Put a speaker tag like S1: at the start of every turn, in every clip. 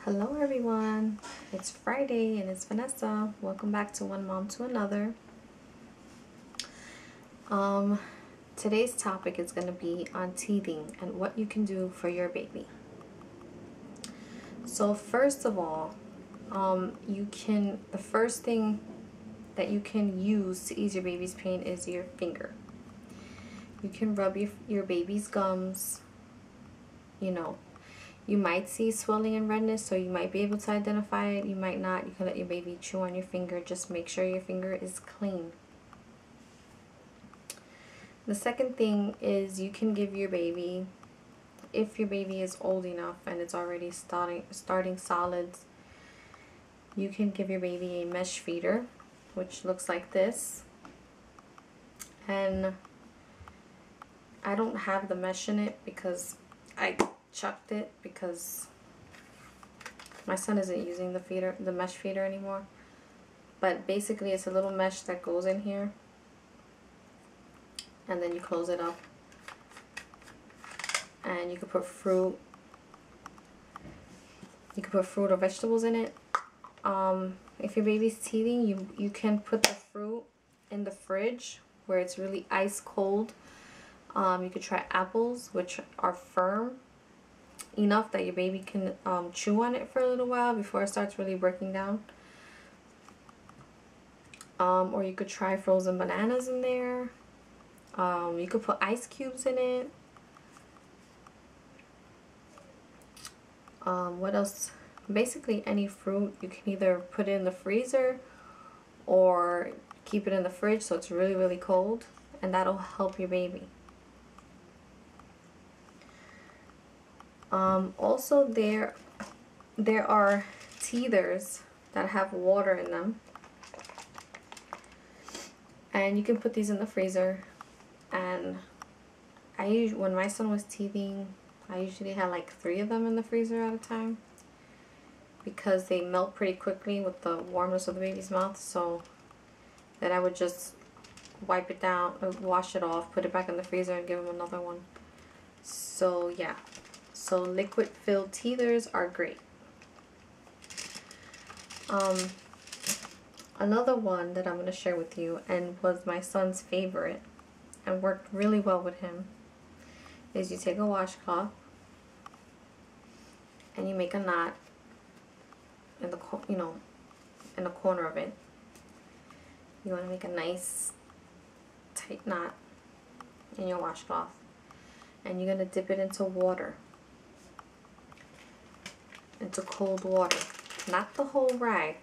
S1: Hello everyone, it's Friday and it's Vanessa. Welcome back to One Mom to Another. Today's topic is going to be on teething and what you can do for your baby. So first of all, the first thing that you can use to ease your baby's pain is your finger. You can rub your baby's gums. You might see swelling and redness, so you might be able to identify it. You might not. You can let your baby chew on your finger. Just make sure your finger is clean. The second thing is you can give your baby, if your baby is old enough and it's already starting solids, you can give your baby a mesh feeder, which looks like this. And I don't have the mesh in it because I chucked it because my son isn't using the mesh feeder anymore. But basically it's a little mesh that goes in here and then you close it up, and you could put fruit or vegetables in it. If your baby's teething, you can put the fruit in the fridge where it's really ice cold. You could try apples, which are firm enough that your baby can chew on it for a little while before it starts really breaking down. Or you could try frozen bananas in there. You could put ice cubes in it. What else? Basically any fruit. You can either put it in the freezer or keep it in the fridge so it's really, really cold, and that'll help your baby. Also there are teethers that have water in them, and you can put these in the freezer. And when my son was teething, I usually had like 3 of them in the freezer at a time because they melt pretty quickly with the warmness of the baby's mouth. So then I would just wipe it down, wash it off, put it back in the freezer, and give him another one. So yeah. So liquid filled teethers are great. Another one that I'm going to share with you, and was my son's favorite and worked really well with him, is you take a washcloth and you make a knot in the in the corner of it. You want to make a nice tight knot in your washcloth, and you're going to dip it into water. Into cold water, not the whole rag,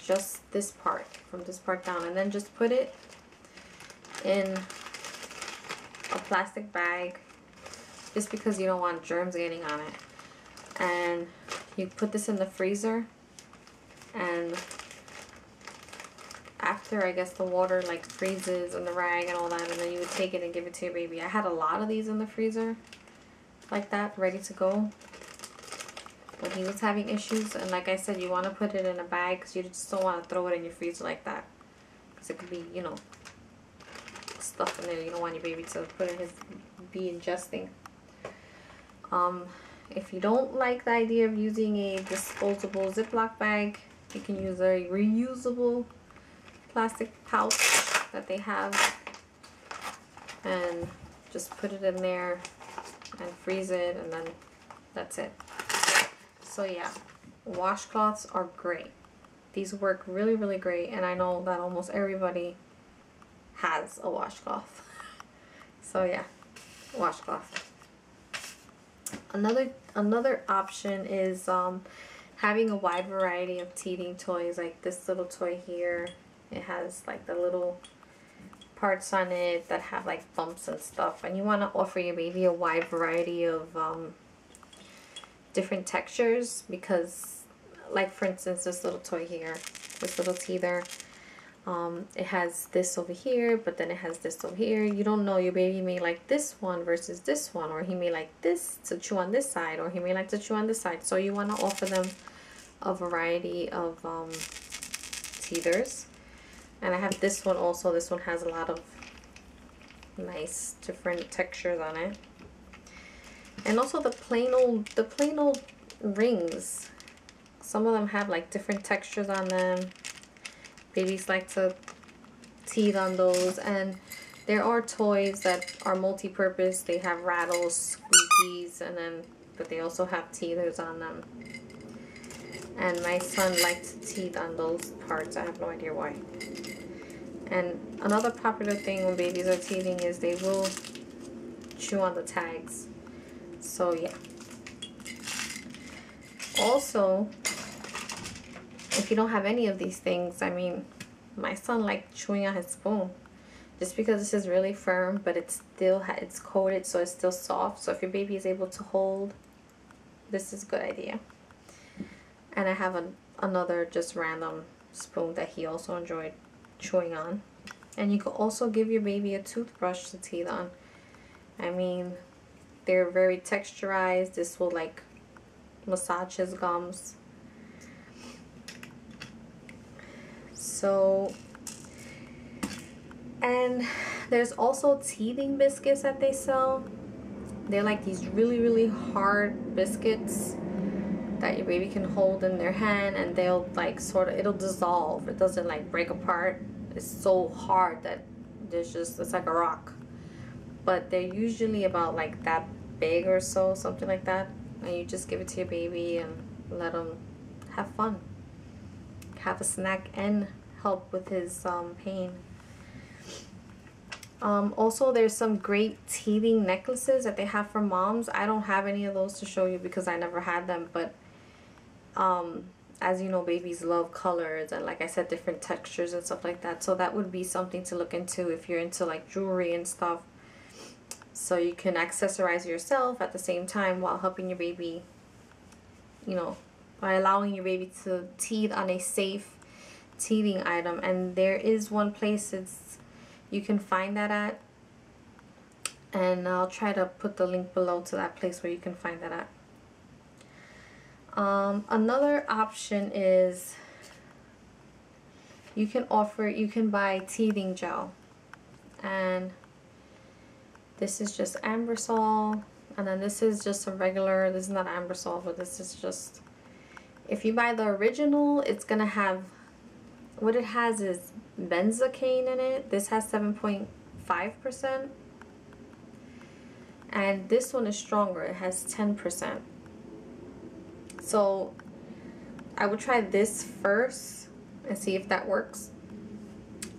S1: just this part, from this part down, and then just put it in a plastic bag, just because you don't want germs getting on it. And you put this in the freezer, and after, I guess, the water like freezes and the rag and all that, and then you would take it and give it to your baby. I had a lot of these in the freezer like that, ready to go, when he was having issues. And like I said, you want to put it in a bag because you just don't want to throw it in your freezer like that, because it could be, stuff in there. You don't want your baby to be ingesting. If you don't like the idea of using a disposable Ziploc bag, you can use a reusable plastic pouch that they have, and just put it in there and freeze it, and then that's it. So yeah, washcloths are great. These work really, really great, and I know that almost everybody has a washcloth. So yeah, washcloth. Another option is having a wide variety of teething toys, like this little toy here. It has like the little parts on it that have like bumps and stuff, and you want to offer your baby a wide variety of different textures, because like for instance this little toy here, this little teether, it has this over here, but then it has this over here. You don't know, your baby may like this one versus this one, or he may like this to chew on this side, or he may like to chew on this side. So you want to offer them a variety of teethers. And I have this one also. This one has a lot of nice different textures on it. And also the plain old rings Some of them have like different textures on them. Babies like to teeth on those. And there are toys that are multi-purpose. They have rattles, squeakies, and then but they also have teethers on them. And my son likes to teeth on those parts. I have no idea why. And another popular thing when babies are teething is they will chew on the tags. So yeah. Also, if you don't have any of these things, I mean, my son liked chewing on his spoon. Just because this is really firm, but it's still it's coated, so it's still soft. So if your baby is able to hold, this is a good idea. And I have another just random spoon that he also enjoyed chewing on. And you can also give your baby a toothbrush to teeth on. I mean, they're very texturized. This will like massage his gums. So, and there's also teething biscuits that they sell. They're like these really, really hard biscuits that your baby can hold in their hand, and they'll like sort of, it'll dissolve. It doesn't like break apart. It's so hard that there's just, it's like a rock. But they're usually about like that big or so, something like that. And you just give it to your baby and let him have fun. Have a snack and help with his pain. Also, there's some great teething necklaces that they have for moms. I don't have any of those to show you because I never had them, but as you know, babies love colors and, like I said, different textures and stuff like that. So that would be something to look into if you're into like jewelry and stuff. So you can accessorize yourself at the same time while helping your baby, you know, by allowing your baby to teeth on a safe teething item. And there is one place you can find that at, and I'll try to put the link below to that place where you can find that at. Another option is you can buy teething gel, and this is just Ambersol, and then this is just a regular, this is not Ambersol, but this is just, if you buy the original, it's gonna have, what it has is benzocaine in it. This has 7.5%, and this one is stronger. It has 10%. So I would try this first and see if that works,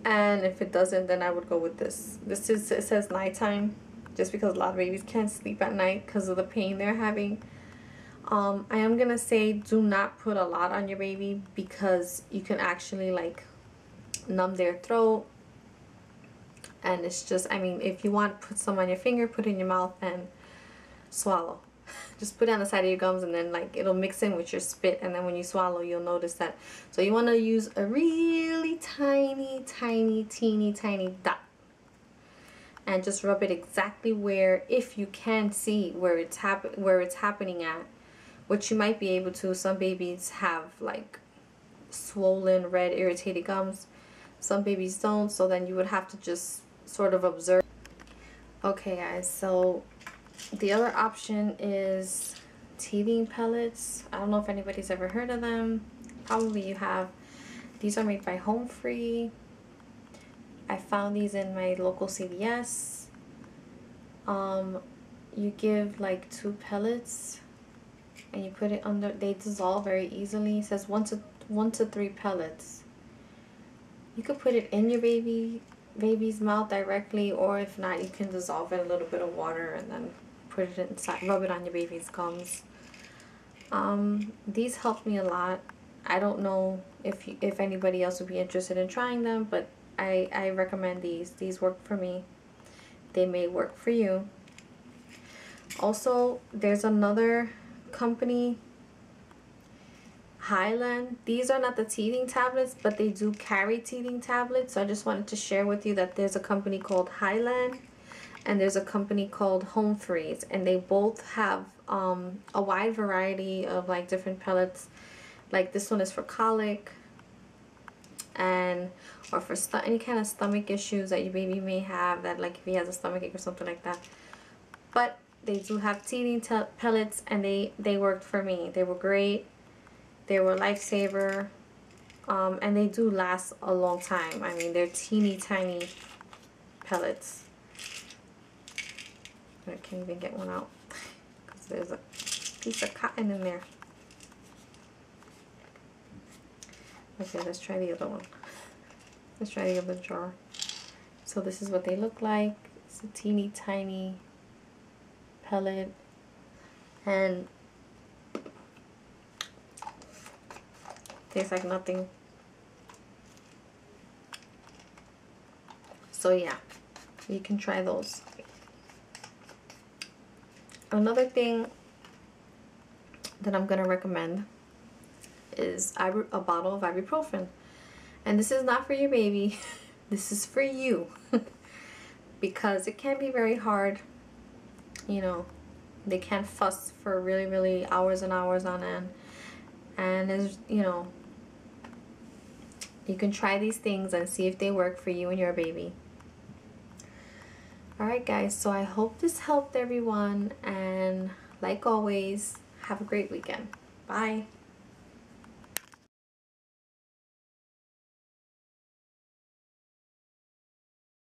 S1: and if it doesn't, then I would go with this. This is, it says nighttime, just because a lot of babies can't sleep at night because of the pain they're having. I am gonna say do not put a lot on your baby, because you can actually like numb their throat, and it's just, I mean, if you want, put some on your finger, put it in your mouth and swallow. Just put it on the side of your gums, and then like it'll mix in with your spit, and then when you swallow you'll notice that. So you want to use a really tiny teeny tiny dot, and just rub it exactly where, if you can see where it's happening at, which you might be able to. Some babies have like swollen, red, irritated gums. Some babies don't, so then you would have to just sort of observe. Okay guys, so the other option is teething pellets. I don't know if anybody's ever heard of them. Probably you have. These are made by Home Free. I found these in my local CVS. You give like 2 pellets and you put it under, they dissolve very easily. It says 1 to 3 pellets. You could put it in your baby's mouth directly, or if not, you can dissolve it in a little bit of water and then put it inside, rub it on your baby's gums. These helped me a lot. I don't know if anybody else would be interested in trying them, but I recommend these. These work for me. They may work for you. Also, there's another company, Highland. These are not the teething tablets, but they do carry teething tablets. So I just wanted to share with you that there's a company called Highland and there's a company called Home Freeze, and they both have a wide variety of like different pellets. Like this one is for colic, and or for any kind of stomach issues that your baby may have, that like if he has a stomach ache or something like that. But they do have teething pellets, and they worked for me. They were great. They were lifesaver. And they do last a long time. I mean, they're teeny tiny pellets. I can't even get one out because there's a piece of cotton in there. Okay, let's try the other one. Let's try the other jar. So this is what they look like. It's a teeny tiny pellet. And tastes like nothing. So yeah, you can try those. Another thing that I'm gonna recommend is a bottle of ibuprofen. And this is not for your baby. This is for you. Because it can be very hard. You know, they can fuss for really hours and hours on end. And there's, you know, you can try these things and see if they work for you and your baby. Alright guys, so I hope this helped everyone, and like always, have a great weekend. Bye.